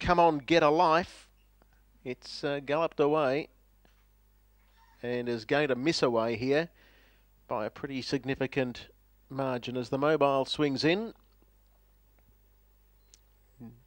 Come On Get a Life. It's galloped away and is going to miss away here by a pretty significant margin as the mobile swings in.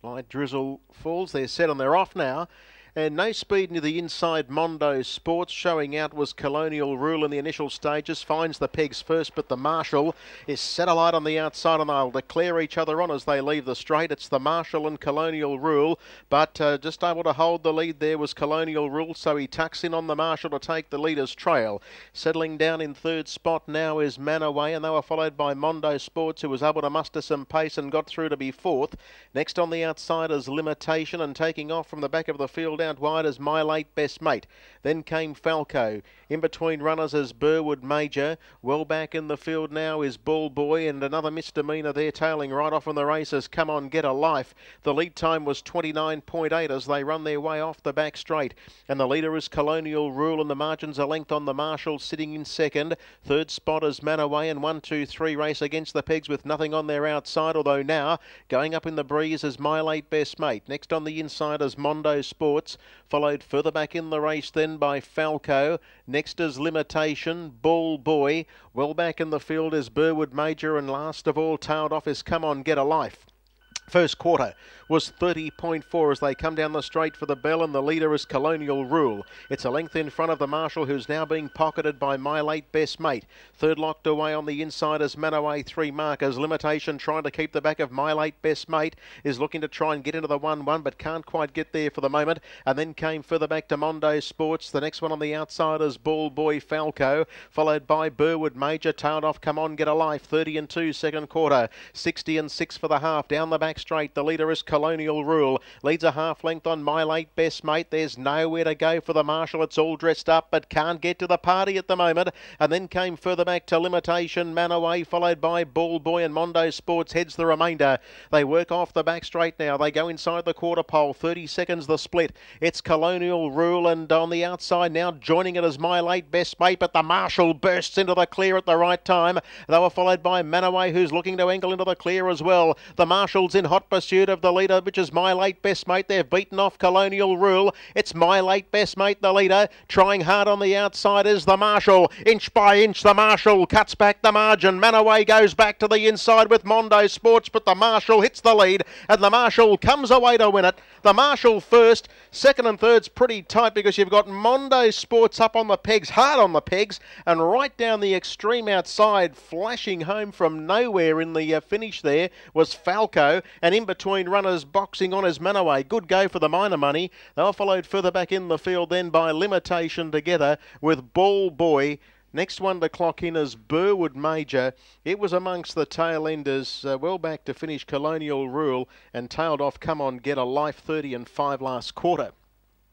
Light drizzle falls. They're set and they're off now. And no speed into the inside. Mondo Sports showing out was Colonial Rule in the initial stages. Finds the pegs first, but the Marshal is set alight on the outside, and they'll declare each other on as they leave the straight. It's the Marshal and Colonial Rule, but just able to hold the lead there was Colonial Rule, so he tucks in on the Marshal to take the leader's trail. Settling down in third spot now is Manaway, and they were followed by Mondo Sports, who was able to muster some pace and got through to be fourth. Next on the outside is Limitation, and taking off from the back of the field out wide as My Late Best Mate. Then came Falco. In between runners is Burwood Major. Well back in the field now is Bull Boy, and another misdemeanor there tailing right off in the race as Come On Get a Life. The lead time was 29.8 as they run their way off the back straight. And the leader is Colonial Rule, and the margins are length on the Marshal sitting in second. Third spot is Manaway, and 1, 2, 3 race against the pegs with nothing on their outside, although now going up in the breeze is My Late Best Mate. Next on the inside is Mondo Sports, followed further back in the race then by Falco. Next is Limitation, Bull Boy. Well back in the field is Burwood Major, and last of all tailed off is Come On Get a Life. First quarter was 30.4 as they come down the straight for the bell, and the leader is Colonial Rule. It's a length in front of the Marshal, who's now being pocketed by My Late Best Mate. Third locked away on the inside is Manaway, 3 markers. Limitation trying to keep the back of My Late Best Mate, is looking to try and get into the 1-1 but can't quite get there for the moment. And then came further back to Mondo Sports. The next one on the outside is Bull Boy Falco, followed by Burwood Major. Tailed off Come On Get a Life. 30-2 second quarter. 60-6 for the half. Down the back straight, the leader is Colonial Rule. Leads a half length on My Late Best Mate. There's nowhere to go for the Marshal. It's all dressed up but can't get to the party at the moment. And then came further back to Limitation, Manaway, followed by Bull Boy, and Mondo Sports heads the remainder. They work off the back straight now. They go inside the quarter pole. 30 seconds the split. It's Colonial Rule, and on the outside now joining it is My Late Best Mate, but the Marshal bursts into the clear at the right time. They were followed by Manaway, who's looking to angle into the clear as well. The Marshal's in hot pursuit of the leader, which is My Late Best Mate. They've beaten off Colonial Rule. It's My Late Best Mate, the leader. Trying hard on the outside is the Marshal. Inch by inch, the Marshal cuts back the margin. Manaway goes back to the inside with Mondo Sports, but the Marshal hits the lead, and the Marshal comes away to win it. The Marshal first. Second and third's pretty tight because you've got Mondo Sports up on the pegs, hard on the pegs, and right down the extreme outside, flashing home from nowhere in the finish there was Falco, and in between runners boxing on is Manaway. Good go for the minor money. They were followed further back in the field then by Limitation together with Bull Boy. Next one to clock in is Burwood Major. It was amongst the tail enders, well back to finish Colonial Rule, and tailed off Come On Get a Life, 30-5 last quarter.